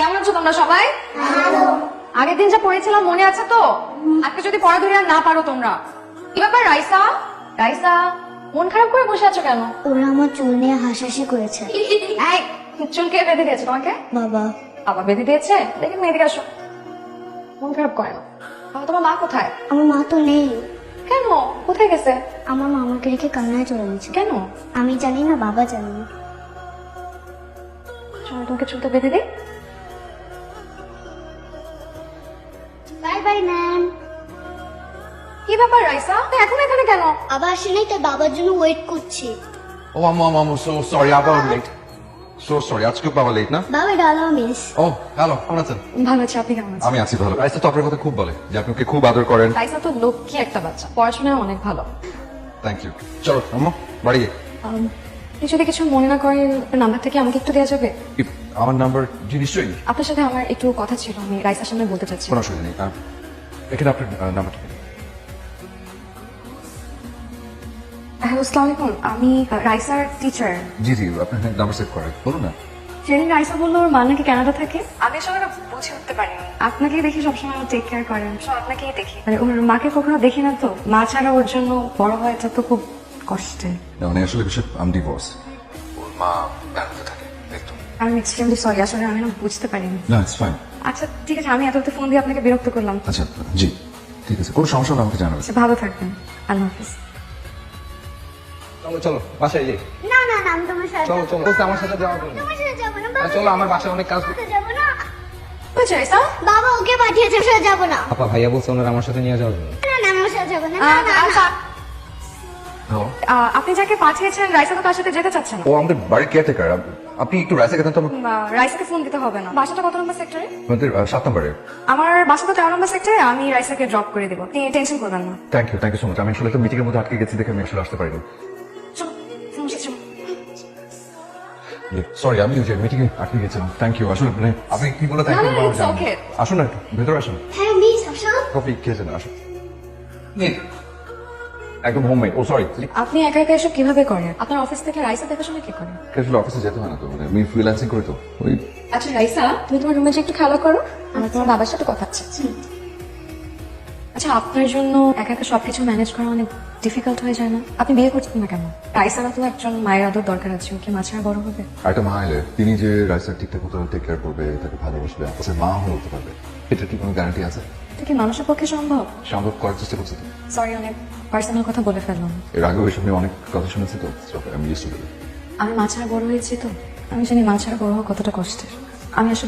কেমন আছো তোমরা সবাই? আগের দিন যা পড়েছিলাম মনে আছে তো? আজকে যদি পড়া ধরে আর না পারো তোমরা, কি ব্যাপার রাইসা? রাইসা, মন খারাপ করে বসে আছো কেন? ওরা আমার চুল নিয়ে হাসাহাসি করেছে। এই, চুল কে বেঁধে দিয়েছে তোমাকে? বাবা, বাবা বেঁধে দিয়েছে? দেখে মেয়েদিকে আসো। মন খারাপ করে না। তোমার মা কোথায়? আমার মা তো নেই। কেন? কোথায় গেছে? আমার মা আমাকে রেখে কান্নায় চলে গেছে। কেন? আমি জানি না, বাবা জানি না। চলো তোমাকে চুলটা বেঁধে দিই। Bye bye ma'am. কি ব্যাপার রাইসা, তুই এখন এখানে কেন? বাবা আসে নাই, তাই বাবার জন্য ওয়েট করছি। Oh, I'm so sorry. I'm late. So sorry. আজকে বাবা লেট না? বাবা ডালো মিস। ও হ্যালো, কেমন আছেন? ভালো আছি, আপনি কেমন আছেন? আমি আছি ভালো। রাইসা তো আপনার কথা খুব বলে যে আপনি ওকে খুব আদর করেন। রাইসা তো লক্ষ্মী একটা বাচ্চা, পড়াশোনায় অনেক ভালো। Thank you. চলো আম্মু বাড়ি গিয়ে। আপনি যদি কিছু মনে না করেন, আপনার নাম্বার থেকে আমাকে একটু দেওয়া যাবে? আমার নাম্বার জি নিশ্চয়ই। আপনার সাথে আমার একটু কথা ছিল, আমি রাইসার সামনে বলতে চাচ্ছি। কোনো অসুবিধা নেই। এখানে আপনার নাম্বারটা দিন। হ্যালো, আসসালামু আলাইকুম। আমি রাইসার টিচার। জি জি, আপনার নাম্বার সেভ করেন, বলুন না। সেদিন রাইসা বললো ওর মা নাকি কানাডা থাকে। আমি আসলে না বুঝে উঠতে পারিনি। আপনাকে দেখি সবসময় টেক কেয়ার করেন, সব আপনাকেই দেখি। মানে ওর মাকে কখনো দেখি না তো। মা ছাড়া ওর জন্য বড় হয়, এটা তো খুব কষ্টের। না মানে আসলে বিষয় আমি ডিভোর্স। ওর মা ব্যাংকে থাকে একদম। আমি এক্সট্রিমলি সরি, আসলে আমি না বুঝতে পারিনি। না ইটস ফাইন। আচ্ছা ঠিক আছে, আমি এত ফোন দিয়ে আপনাকে বিরক্ত করলাম। আচ্ছা জি ঠিক আছে, কোনো সমস্যা হলে আমাকে জানাবেন। আচ্ছা, ভালো থাকবেন। আল্লাহ হাফিজ। চলো চলো বাসায় যাই। না না না, আমি তোমার সাথে চলো চলো বলতে আমার সাথে যাওয়া যাবে না। তোমার সাথে যাবো না বাবা। চলো আমার বাসায় অনেক কাজ। যাবো না বুঝছো রাইসা? বাবা, ওকে পাঠিয়েছে, ওর সাথে যাবো না। আপা ভাইয়া বলছে ওনার আমার সাথে নিয়ে যাওয়ার জন্য। না না, আমি ওর সাথে যাবো না। না না আচ্ছা, হ্যালো, আপনি যাকে পাঠিয়েছেন রাইসা তো তার সাথে যেতে চাচ্ছেন না। ও আমাদের বাড়ির কেয়ারটেকার। আপনি একটু রাইসাকে দেন তো আমার। রাইসাকে ফোন দিতে হবে না। বাসাটা কত নম্বর সেক্টরে? আমাদের 7 নম্বরে। আমার বাসা তো 13 নম্বর সেক্টরে। আমি রাইসাকে ড্রপ করে দেবো, আপনি টেনশন করবেন না। Thank you so much. আমি আসলে একটা মিটিং এর মধ্যে আটকে গেছি দেখে আমি আসলে আসতে পারিনি। চলো, চলো। সরি, আমি ওই যে মিটিং এ আটকে গেছিলাম। Thank you. আসলে মানে আপনি কি বলে থ্যাংক না, ইউ না, বলার it's জন্য। okay. আসুন না একটু ভেতরে আসুন। হ্যাঁ মিস, আসো। কফি খেয়েছেন, আসুন। নিন। একদম হোমমেড। ও সরি, আপনি একা একা এসব কিভাবে করেন? আপনার অফিস থেকে রাইসা দেখাশোনা কে করে? আসলে অফিসে যেতে হয় না তো, মানে আমি ফ্রিল্যান্সিং করি তো ওই। আচ্ছা রাইসা, তুমি তোমার রুমে যে একটু খেলা করো, আমার তোমার বাবার সাথে কথা আছে। আচ্ছা, আপনার জন্য একা একা সবকিছু ম্যানেজ করা অনেক ডিফিকাল্ট হয়ে যায় না? আপনি বিয়ে করছেন না কেন? রাইসারা তো একজন মায়ের আদর দরকার আছে, ওকে মা ছাড়া বড় হবে। আর একটা মা এলে তিনি যে রাইসার ঠিকঠাক মতো টেক কেয়ার করবে, তাকে ভালোবাসবে, আপনার মা হয়ে উঠতে পারবে, এটা কি কোনো গ্যারান্টি আছে? এটা কি মানুষের পক্ষে সম্ভব? সম্ভব করার চেষ্টা করছি তো। সরি, অনেক পার্সোনাল কথা বলে ফেললাম। এর আগেও এসব নিয়ে অনেক কথা শুনেছি তো, আমি ইউজ টু। আমি মা ছাড়া বড় হয়েছি তো, আমি জানি মা ছাড়া বড় হওয়া কতটা কষ্টের। আমি আসলে